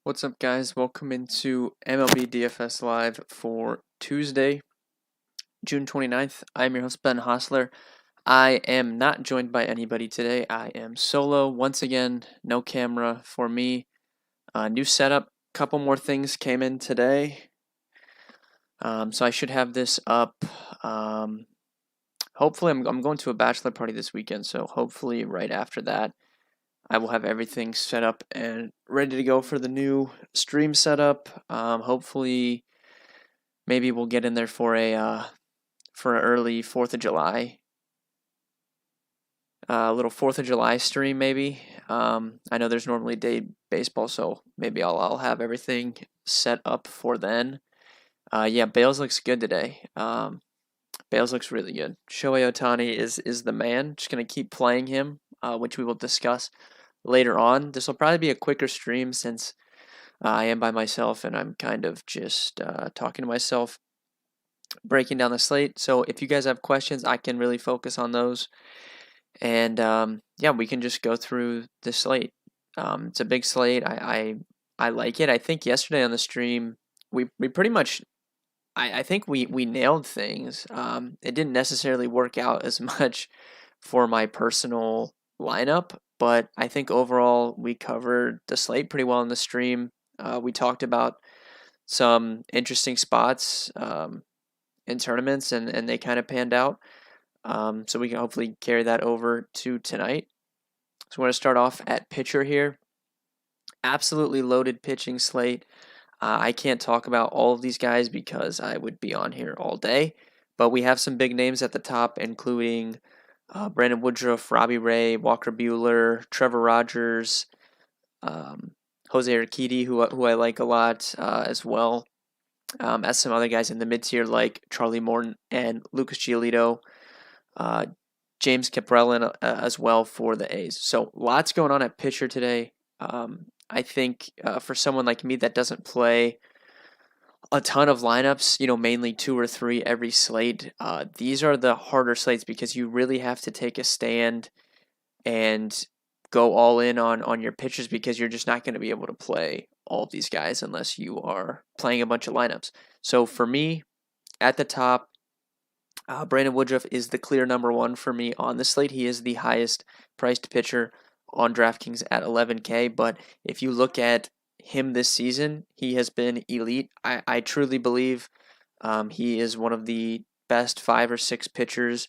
What's up, guys? Welcome into MLB DFS Live for Tuesday, June 29th. I'm your host, Ben Hostler. I am not joined by anybody today. I am solo. Once again, no camera for me. New setup. Couple more things came in today. So I should have this up. Hopefully, I'm going to a bachelor party this weekend, so hopefully right after that, I will have everything set up and ready to go for the new stream setup. Hopefully, maybe we'll get in there for an early 4th of July, a little 4th of July stream maybe. I know there's normally day baseball, so maybe I'll have everything set up for then. Yeah, Bales looks good today. Bales looks really good. Shohei Ohtani is the man. Just gonna keep playing him, which we will discuss later on. This will probably be a quicker stream since I am by myself and I'm kind of just talking to myself, breaking down the slate. So if you guys have questions, I can really focus on those. And yeah, we can just go through the slate. It's a big slate. I like it. I think yesterday on the stream, we pretty much, I think we nailed things. It didn't necessarily work out as much for my personal lineup, but I think overall we covered the slate pretty well in the stream. We talked about some interesting spots in tournaments, and they kind of panned out. So we can hopefully carry that over to tonight. So we're going to start off at pitcher here. Absolutely loaded pitching slate. I can't talk about all of these guys because I would be on here all day, but we have some big names at the top, including Brandon Woodruff, Robbie Ray, Walker Buehler, Trevor Rogers, Jose Urquidy, who I like a lot as well, as some other guys in the mid-tier like Charlie Morton and Lucas Giolito, James Kapralin as well for the A's. So lots going on at pitcher today. I think for someone like me that doesn't play a ton of lineups, mainly 2 or 3 every slate, these are the harder slates because you really have to take a stand and go all in on your pitchers because you're just not going to be able to play all of these guys unless you are playing a bunch of lineups. So for me, at the top, Brandon Woodruff is the clear number 1 for me on the slate. He is the highest priced pitcher on DraftKings at 11K, but if you look at him this season, he has been elite. I truly believe he is one of the best 5 or 6 pitchers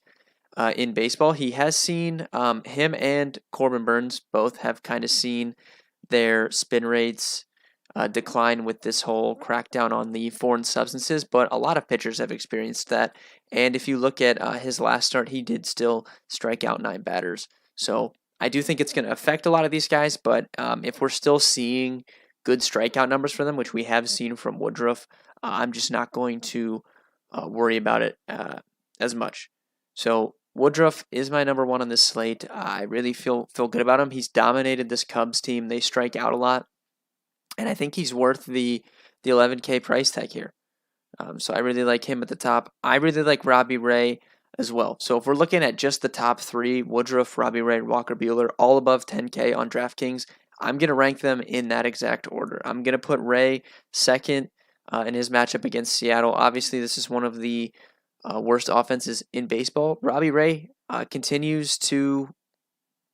in baseball. He has seen him and Corbin Burns both have kind of seen their spin rates decline with this whole crackdown on the foreign substances, but a lot of pitchers have experienced that. And if you look at his last start, he did still strike out 9 batters. So I do think it's going to affect a lot of these guys, but if we're still seeing good strikeout numbers for them, which we have seen from Woodruff, I'm just not going to worry about it as much. So Woodruff is my number 1 on this slate. I really feel good about him. He's dominated this Cubs team. They strike out a lot, and I think he's worth the 11K price tag here. So I really like him at the top. I really like Robbie Ray as well. So if we're looking at just the top 3, Woodruff, Robbie Ray, and Walker Buehler, all above 10K on DraftKings, I'm going to rank them in that exact order. I'm going to put Ray second in his matchup against Seattle. Obviously, this is one of the worst offenses in baseball. Robbie Ray continues to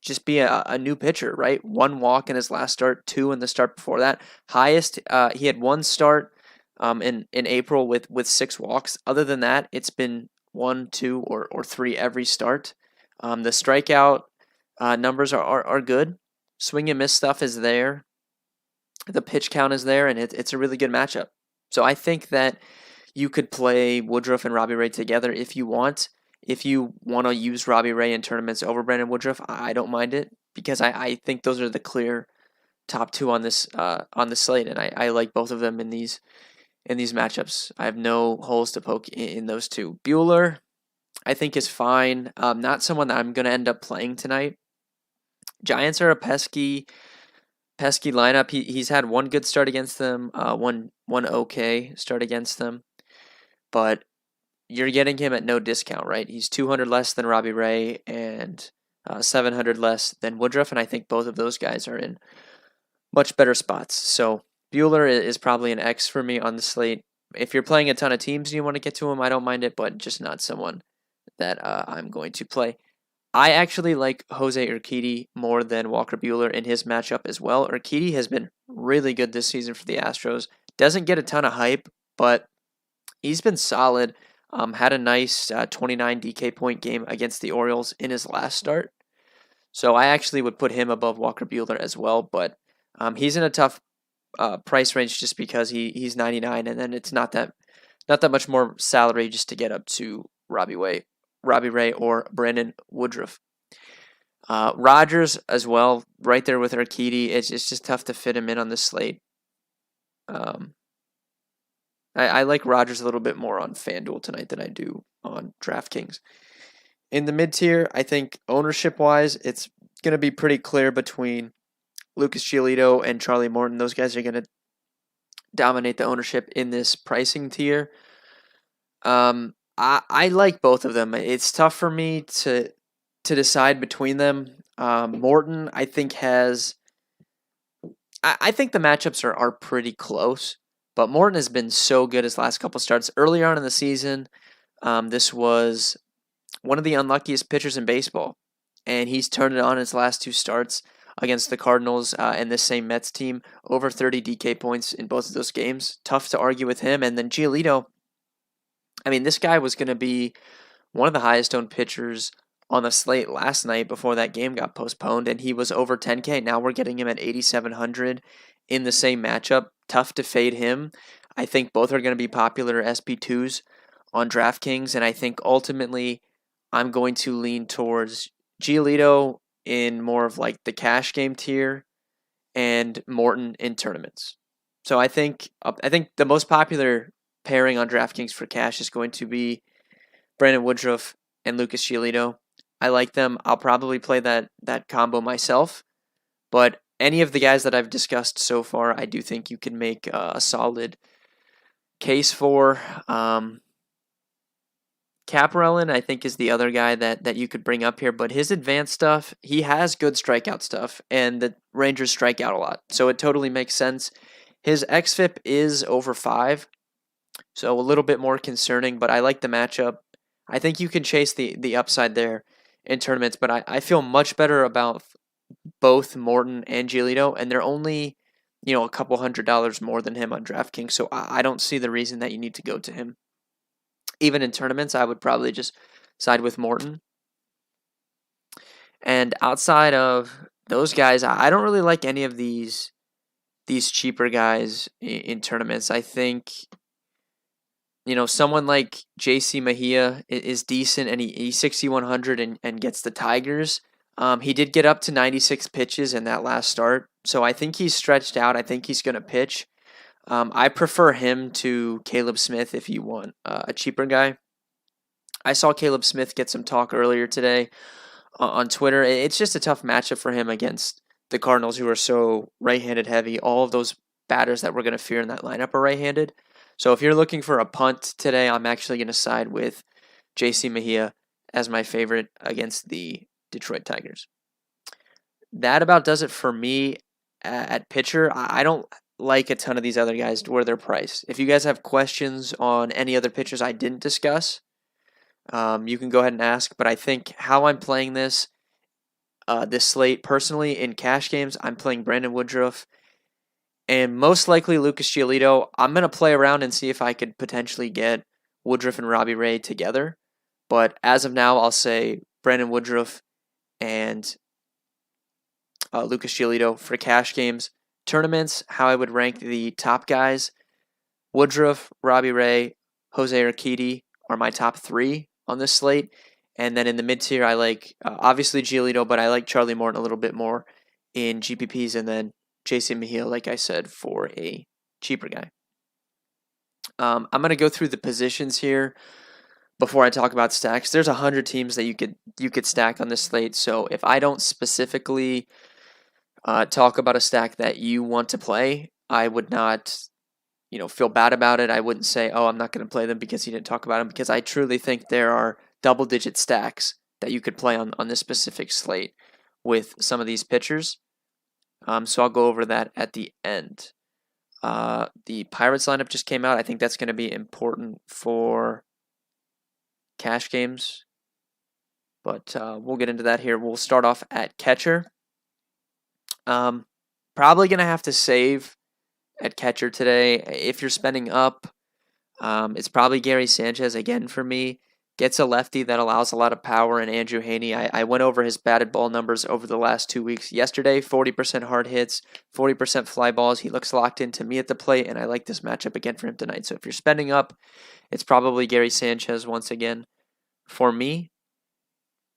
just be a new pitcher, right? 1 walk in his last start, 2 in the start before that. Highest, he had 1 start in April with 6 walks. Other than that, it's been 1, 2, or 3 every start. The strikeout numbers are good. Swing and miss stuff is there. The pitch count is there, and it's a really good matchup. So I think that you could play Woodruff and Robbie Ray together if you want. If you want to use Robbie Ray in tournaments over Brandon Woodruff, I don't mind it because I think those are the clear top 2 on this slate, and I like both of them in these matchups. I have no holes to poke in those 2. Buehler, I think, is fine. Not someone that I'm going to end up playing tonight. Giants are a pesky lineup. He's had 1 good start against them, one okay start against them, but you're getting him at no discount, right? He's 200 less than Robbie Ray and 700 less than Woodruff, and I think both of those guys are in much better spots. So Bueller is probably an X for me on the slate. If you're playing a ton of teams and you want to get to him, I don't mind it, but just not someone that I'm going to play. I actually like Jose Urquidy more than Walker Bueller in his matchup as well. Urquidy has been really good this season for the Astros. Doesn't get a ton of hype, but he's been solid. Had a nice 29 DK point game against the Orioles in his last start. So I actually would put him above Walker Bueller as well, but he's in a tough price range just because he's 99, and then it's not that much more salary just to get up to Robbie Ray, or Brandon Woodruff. Rogers as well, right there with Urquidy. It's just tough to fit him in on the slate. I like Rogers a little bit more on FanDuel tonight than I do on DraftKings. In the mid-tier, I think ownership-wise, it's going to be pretty clear between Lucas Giolito and Charlie Morton. Those guys are going to dominate the ownership in this pricing tier. I like both of them. It's tough for me to decide between them. Morton, I think, has... I think the matchups are pretty close, but Morton has been so good his last couple starts. Earlier on in the season, this was one of the unluckiest pitchers in baseball, and he's turned it on his last two starts against the Cardinals and this same Mets team. Over 30 DK points in both of those games. Tough to argue with him. And then Giolito, I mean, this guy was going to be one of the highest owned pitchers on the slate last night before that game got postponed, and he was over 10K. Now we're getting him at 8,700 in the same matchup. Tough to fade him. I think both are going to be popular SP2s on DraftKings, and I think ultimately I'm going to lean towards Giolito in more of like the cash game tier and Morton in tournaments. So I think the most popular pairing on DraftKings for cash is going to be Brandon Woodruff and Lucas Giolito. I like them. I'll probably play that combo myself, but any of the guys that I've discussed so far, I do think you can make a solid case for. Caparellan, I think, is the other guy that you could bring up here, but his advanced stuff, he has good strikeout stuff, and the Rangers strike out a lot, so it totally makes sense. His xFIP is over 5, so a little bit more concerning, but I like the matchup. I think you can chase the upside there in tournaments, but I feel much better about both Morton and Giolito, and they're only, a couple $100 more than him on DraftKings, so I don't see the reason that you need to go to him. Even in tournaments, I would probably just side with Morton. And outside of those guys, I don't really like any of these cheaper guys in tournaments. I think, someone like JC Mejia is decent, and he's 6,100 and gets the Tigers. He did get up to 96 pitches in that last start, so I think he's stretched out. I think he's going to pitch. I prefer him to Caleb Smith if you want a cheaper guy. I saw Caleb Smith get some talk earlier today on Twitter. It's just a tough matchup for him against the Cardinals, who are so right-handed heavy. All of those batters that we're going to fear in that lineup are right-handed. So if you're looking for a punt today, I'm actually going to side with JC Mejia as my favorite against the Detroit Tigers. That about does it for me at pitcher. I don't like a ton of these other guys where they're priced. If you guys have questions on any other pitchers I didn't discuss, you can go ahead and ask. But I think how I'm playing this slate personally in cash games, I'm playing Brandon Woodruff and most likely Lucas Giolito. I'm going to play around and see if I could potentially get Woodruff and Robbie Ray together. But as of now, I'll say Brandon Woodruff and Lucas Giolito for cash games. Tournaments, how I would rank the top guys: Woodruff, Robbie Ray, Jose Urquidy are my top 3 on this slate. And then in the mid-tier, I like, obviously, Giolito, but I like Charlie Morton a little bit more in GPPs. And then JC Mejia, like I said, for a cheaper guy. I'm going to go through the positions here before I talk about stacks. There's 100 teams that you could stack on this slate. So if I don't specifically talk about a stack that you want to play, I would not, feel bad about it. I wouldn't say, oh, I'm not going to play them because you didn't talk about them, because I truly think there are double-digit stacks that you could play on this specific slate with some of these pitchers. So I'll go over that at the end. The Pirates lineup just came out. I think that's going to be important for cash games, but we'll get into that here. We'll start off at catcher. Probably going to have to save at catcher today. If you're spending up, it's probably Gary Sanchez again for me. Gets a lefty that allows a lot of power, and Andrew Haney. I went over his batted ball numbers over the last 2 weeks. Yesterday, 40% hard hits, 40% fly balls. He looks locked into me at the plate, and I like this matchup again for him tonight. So if you're spending up, it's probably Gary Sanchez once again for me.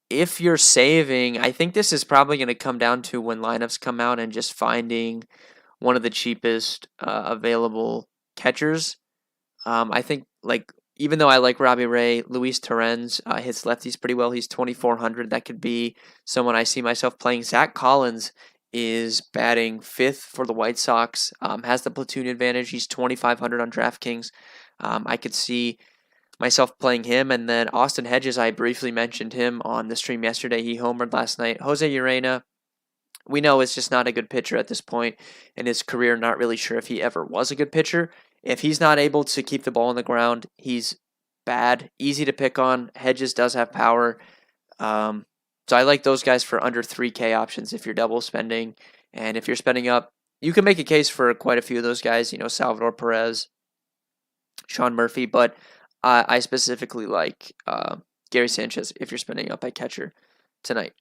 If you're saving, I think this is probably going to come down to when lineups come out and just finding one of the cheapest available catchers. I think, like, even though I like Robbie Ray, Luis Torrens hits lefties pretty well. He's 2,400. That could be someone I see myself playing. Zach Collins is batting 5th for the White Sox, has the platoon advantage. He's 2,500 on DraftKings. I could see myself playing him. And then Austin Hedges, I briefly mentioned him on the stream yesterday. He homered last night. Jose Urena, we know is just not a good pitcher at this point in his career. Not really sure if he ever was a good pitcher. If he's not able to keep the ball on the ground, he's bad. Easy to pick on. Hedges does have power. So I like those guys for under 3K options if you're double spending. And if you're spending up, you can make a case for quite a few of those guys, Salvador Perez, Sean Murphy. But I specifically like Gary Sanchez if you're spending up at catcher tonight.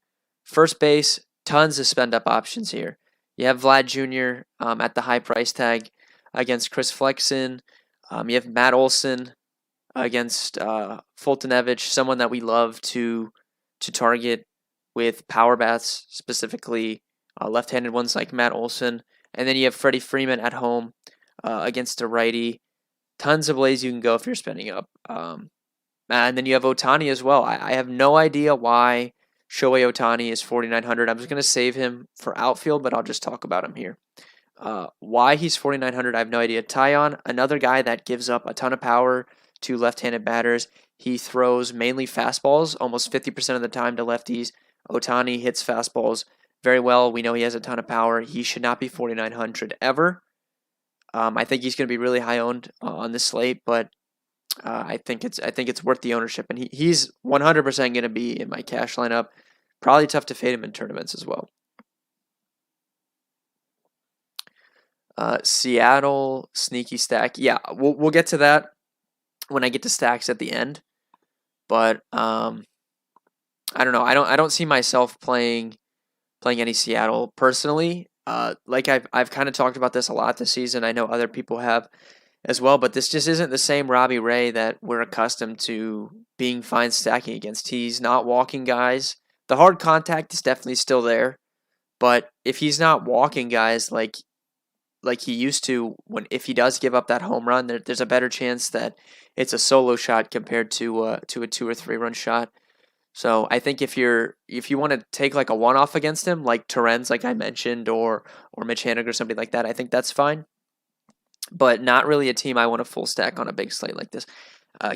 First base, tons of spend up options here. You have Vlad Jr. At the high price tag against Chris Flexen. You have Matt Olson against Fultonevich, someone that we love to target with power bats, specifically left-handed ones like Matt Olson. And then you have Freddie Freeman at home against a righty. Tons of ways you can go if you're spending up. And then you have Ohtani as well. I have no idea why Shohei Ohtani is 4,900. I'm just going to save him for outfield, but I'll just talk about him here. Why he's 4,900, I have no idea. Taillon, another guy that gives up a ton of power to left-handed batters. He throws mainly fastballs, almost 50% of the time to lefties. Ohtani hits fastballs very well. We know he has a ton of power. He should not be 4,900 ever. I think he's going to be really high owned on this slate, but I think it's worth the ownership, and he's 100% going to be in my cash lineup. Probably tough to fade him in tournaments as well. Seattle sneaky stack. Yeah, we'll get to that when I get to stacks at the end. But I don't know. I don't see myself playing any Seattle personally. Like I've kind of talked about this a lot this season. I know other people have as well, but this just isn't the same Robbie Ray that we're accustomed to being fine stacking against. He's not walking guys. The hard contact is definitely still there, but if he's not walking guys like he used to, if he does give up that home run, there's a better chance that it's a solo shot compared to a 2 or 3 run shot. So I think if you want to take like a one-off against him, like Torrens, like I mentioned, or Mitch Haniger or somebody like that, I think that's fine. But not really a team I want to full stack on a big slate like this.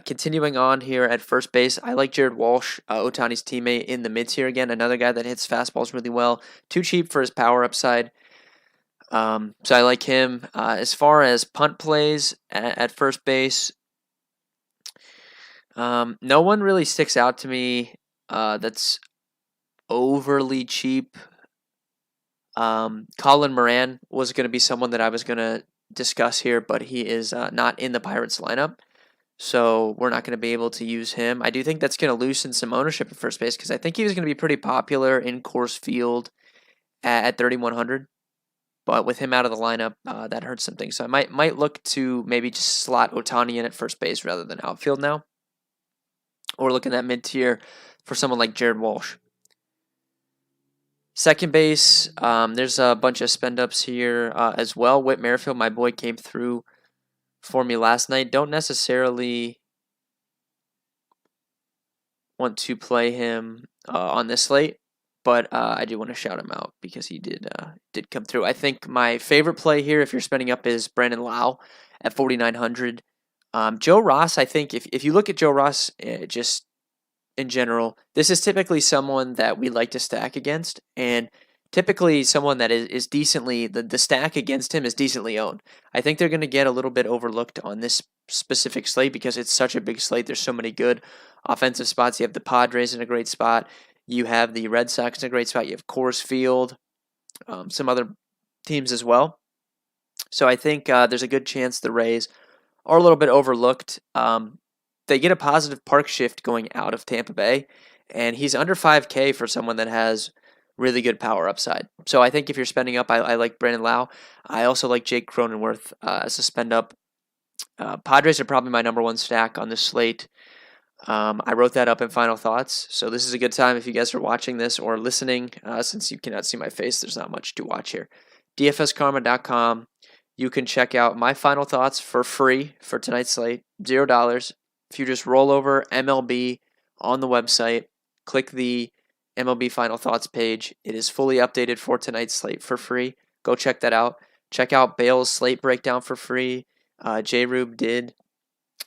Continuing on here at first base, I like Jared Walsh, Ohtani's teammate, in the mid-tier again. Another guy that hits fastballs really well. Too cheap for his power upside. So I like him. As far as punt plays at first base, no one really sticks out to me that's overly cheap. Colin Moran was going to be someone that I was going to discuss here, but he is not in the Pirates lineup, so we're not going to be able to use him. I do think that's going to loosen some ownership at first base because I think he was going to be pretty popular in Coors Field at 3,100. But with him out of the lineup, that hurts some things. So I might look to maybe just slot Ohtani in at first base rather than outfield now. Or looking at mid-tier for someone like Jared Walsh. Second base, there's a bunch of spend-ups here as well. Whit Merrifield, my boy, came through for me last night. Don't necessarily want to play him on this slate, but I do want to shout him out because he did come through. I think my favorite play here, if you're spending up, is Brandon Lau at 4,900. Joe Ross, I think if you look at Joe Ross just in general, this is typically someone that we like to stack against, and typically someone that is decently, the stack against him is decently owned. I think they're going to get a little bit overlooked on this specific slate because it's such a big slate. There's so many good offensive spots. You have the Padres in a great spot. You have the Red Sox in a great spot. You have Coors Field, some other teams as well. So I think there's a good chance the Rays are a little bit overlooked. They get a positive park shift going out of Tampa Bay, and he's under 5K for someone that has really good power upside. So I think if you're spending up, I like Brandon Lau. I also like Jake Cronenworth as a spend up. Padres are probably my number one stack on this slate. I wrote that up in final thoughts. So this is a good time if you guys are watching this or listening. Since you cannot see my face, there's not much to watch here. DFSkarma.com. You can check out my final thoughts for free for tonight's slate. $0. If you just roll over MLB on the website, click the MLB Final Thoughts page. It is fully updated for tonight's slate for free. Go check that out. Check out Bale's slate breakdown for free. J-Rube did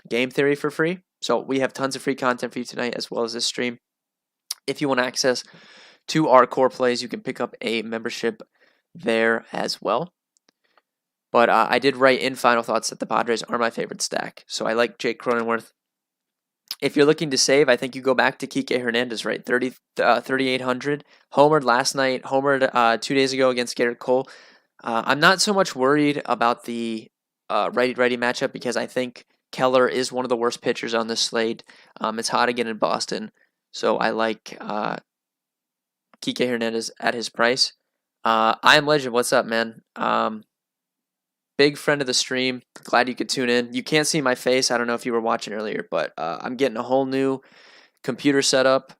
Game Theory for free. So we have tons of free content for you tonight as well as this stream. If you want access to our core plays, you can pick up a membership there as well. But I did write in final thoughts that the Padres are my favorite stack. So I like Jake Cronenworth. If you're looking to save, I think you go back to Kike Hernandez, right? 3,800. Homered last night. Homered 2 days ago against Garrett Cole. I'm not so much worried about the righty-righty matchup because I think Keller is one of the worst pitchers on this slate. It's hot again in Boston. So I like Kike Hernandez at his price. I am Legend. What's up, man? Big friend of the stream. Glad you could tune in. You can't see my face. I don't know if you were watching earlier, but I'm getting a whole new computer setup.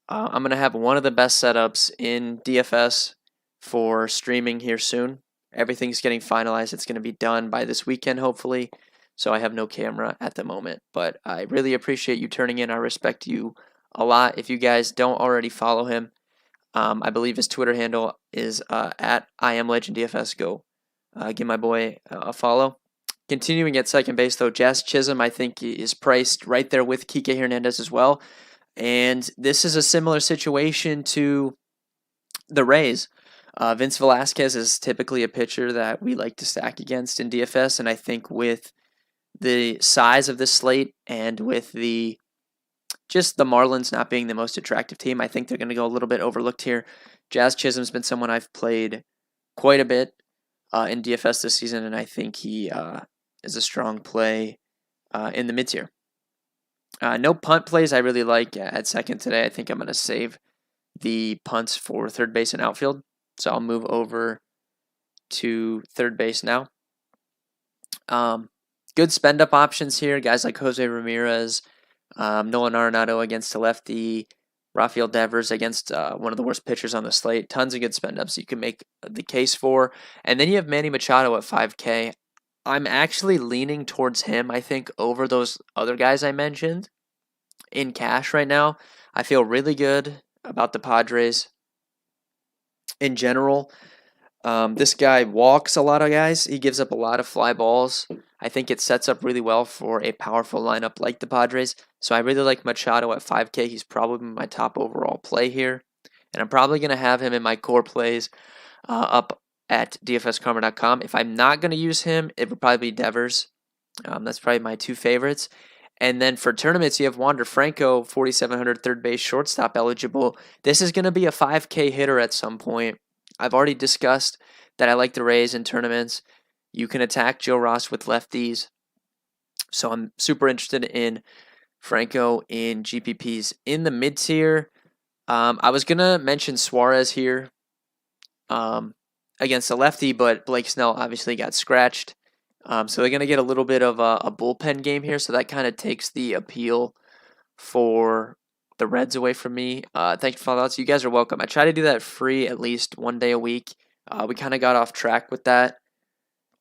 I'm going to have one of the best setups in DFS for streaming here soon. Everything's getting finalized. It's going to be done by this weekend, hopefully. So I have no camera at the moment. But I really appreciate you turning in. I respect you a lot. If you guys don't already follow him, I believe his Twitter handle is at IamLegendDFS. Go give my boy a follow. Continuing at second base, though, Jazz Chisholm, I think, is priced right there with Kike Hernandez as well. And this is a similar situation to the Rays. Vince Velasquez is typically a pitcher that we like to stack against in DFS, and I think with the size of this slate and with the Marlins not being the most attractive team, I think they're going to go a little bit overlooked here. Jazz Chisholm's been someone I've played quite a bit in DFS this season, and I think he is a strong play in the mid-tier. No punt plays I really like at second today. I think I'm going to save the punts for third base and outfield. So I'll move over to third base now. Good spend-up options here. Guys like Jose Ramirez, Nolan Arenado against the lefty, Rafael Devers against one of the worst pitchers on the slate. Tons of good spend-ups you can make the case for. And then you have Manny Machado at 5K. I'm actually leaning towards him, I think, over those other guys I mentioned in cash right now. I feel really good about the Padres in general. This guy walks a lot of guys. He gives up a lot of fly balls. I think it sets up really well for a powerful lineup like the Padres. So I really like Machado at 5K. He's probably my top overall play here. And I'm probably going to have him in my core plays up at dfskarma.com. If I'm not going to use him, it would probably be Devers. That's probably my two favorites. And then for tournaments, you have Wander Franco, 4,700 third base shortstop eligible. This is going to be a 5K hitter at some point. I've already discussed that I like the Rays in tournaments. You can attack Joe Ross with lefties. So I'm super interested in Franco in GPPs. In the mid-tier, I was going to mention Suarez here against the lefty, but Blake Snell obviously got scratched. So they're going to get a little bit of a bullpen game here, so that kind of takes the appeal for the Reds away from me. Thank you for the thoughts. You guys are welcome. I try to do that free at least one day a week. We kind of got off track with that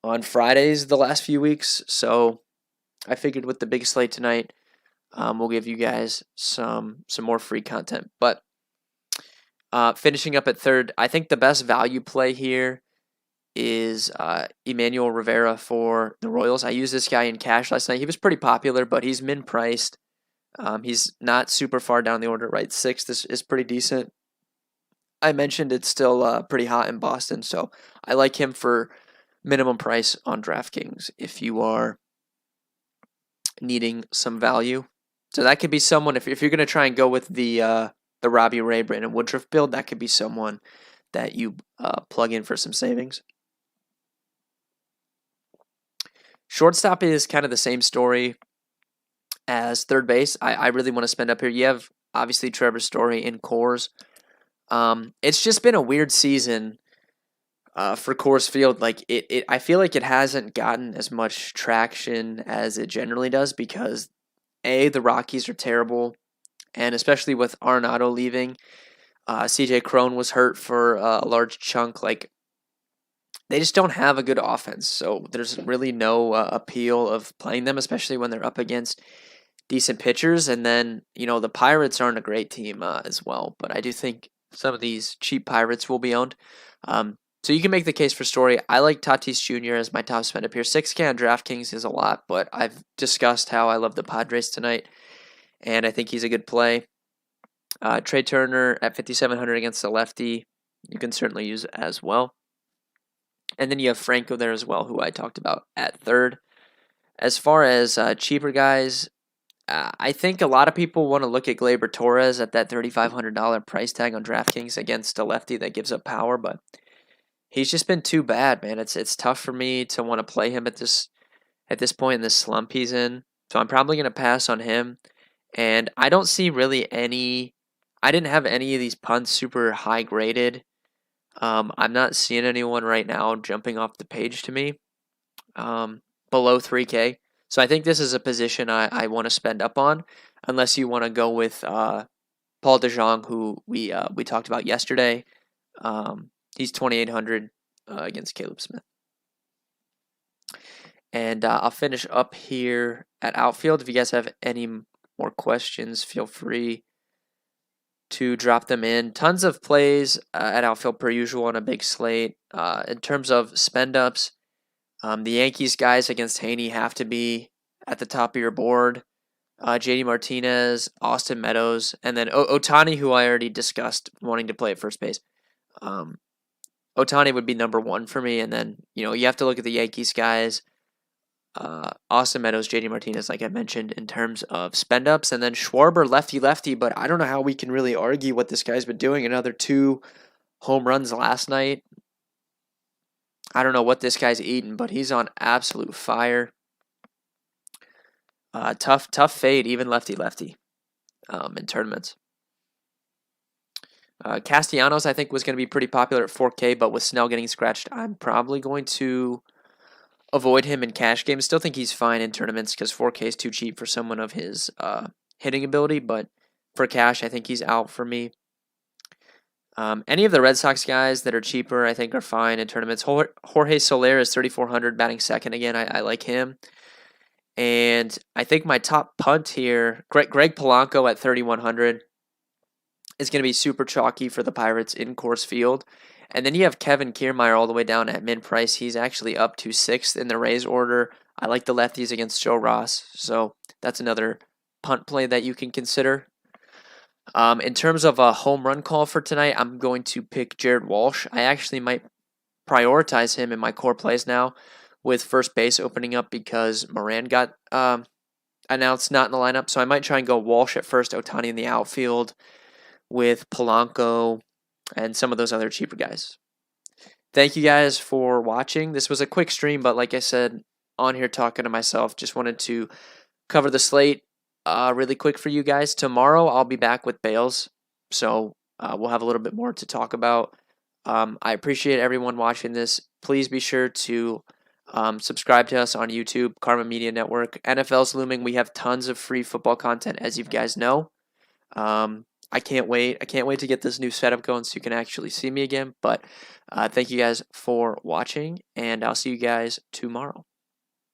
on Fridays the last few weeks, so I figured with the big slate tonight, we'll give you guys some more free content. But finishing up at third, I think the best value play here is Emmanuel Rivera for the Royals. I used this guy in cash last night. He was pretty popular, but he's min-priced. He's not super far down the order, right? 6th is pretty decent. I mentioned it's still pretty hot in Boston, so I like him for minimum price on DraftKings if you are needing some value. So that could be someone if you're going to try and go with the Robbie Ray, Brandon Woodruff build, that could be someone that you plug in for some savings. Shortstop is kind of the same story as third base. I really want to spend up here. You have obviously Trevor Story in Coors. It's just been a weird season for Coors Field. Like I feel like it hasn't gotten as much traction as it generally does because the Rockies are terrible, and especially with Arenado leaving, CJ Crone was hurt for a large chunk. Like they just don't have a good offense, so there's really no appeal of playing them, especially when they're up against decent pitchers. And then the Pirates aren't a great team as well, but I do think some of these cheap Pirates will be owned. So you can make the case for Story. I like Tatis Jr. as my top spend up here. 6K on DraftKings is a lot, but I've discussed how I love the Padres tonight, and I think he's a good play. Trey Turner at 5,700 against the lefty, you can certainly use it as well. And then you have Franco there as well, who I talked about at third. As far as cheaper guys, I think a lot of people want to look at Gleyber Torres at that $3,500 price tag on DraftKings against a lefty that gives up power, but he's just been too bad, man. It's tough for me to want to play him at this point in this slump he's in. So I'm probably going to pass on him. And I don't see really any. I didn't have any of these punts super high graded. I'm not seeing anyone right now jumping off the page to me below 3K. So I think this is a position I want to spend up on, unless you want to go with Paul DeJong, who we talked about yesterday. He's 2,800 against Caleb Smith. And I'll finish up here at outfield. If you guys have any more questions, feel free to drop them in. Tons of plays at outfield per usual on a big slate. In terms of spend ups, the Yankees guys against Haney have to be at the top of your board. JD Martinez, Austin Meadows, and then Ohtani, who I already discussed wanting to play at first base. Ohtani would be number one for me, and then you have to look at the Yankees guys. Austin Meadows, JD Martinez, like I mentioned, in terms of spend ups, and then Schwarber, lefty, but I don't know how we can really argue what this guy's been doing. Another 2 home runs last night. I don't know what this guy's eating, but he's on absolute fire. Tough fade, even lefty in tournaments. Castellanos, I think, was going to be pretty popular at 4K, but with Snell getting scratched, I'm probably going to avoid him in cash games. Still think he's fine in tournaments because 4K is too cheap for someone of his hitting ability, but for cash, I think he's out for me. Any of the Red Sox guys that are cheaper, I think, are fine in tournaments. Jorge Soler is 3,400, batting second again. I like him. And I think my top punt here, Greg Polanco at 3,100, is going to be super chalky for the Pirates in Coors Field. And then you have Kevin Kiermaier all the way down at mid price. He's actually up to 6th in the Rays order. I like the lefties against Joe Ross, so that's another punt play that you can consider. In terms of a home run call for tonight, I'm going to pick Jared Walsh. I actually might prioritize him in my core plays now, with first base opening up because Moran got announced not in the lineup. So I might try and go Walsh at first, Ohtani in the outfield, with Polanco and some of those other cheaper guys. Thank you guys for watching. This was a quick stream, but like I said, on here talking to myself, just wanted to cover the slate really quick for you guys. Tomorrow I'll be back with Bales, so we'll have a little bit more to talk about. I appreciate everyone watching this. Please be sure to subscribe to us on YouTube, Karma Media Network. NFL's looming. We have tons of free football content, as you guys know. I can't wait. I can't wait to get this new setup going so you can actually see me again. But thank you guys for watching, and I'll see you guys tomorrow.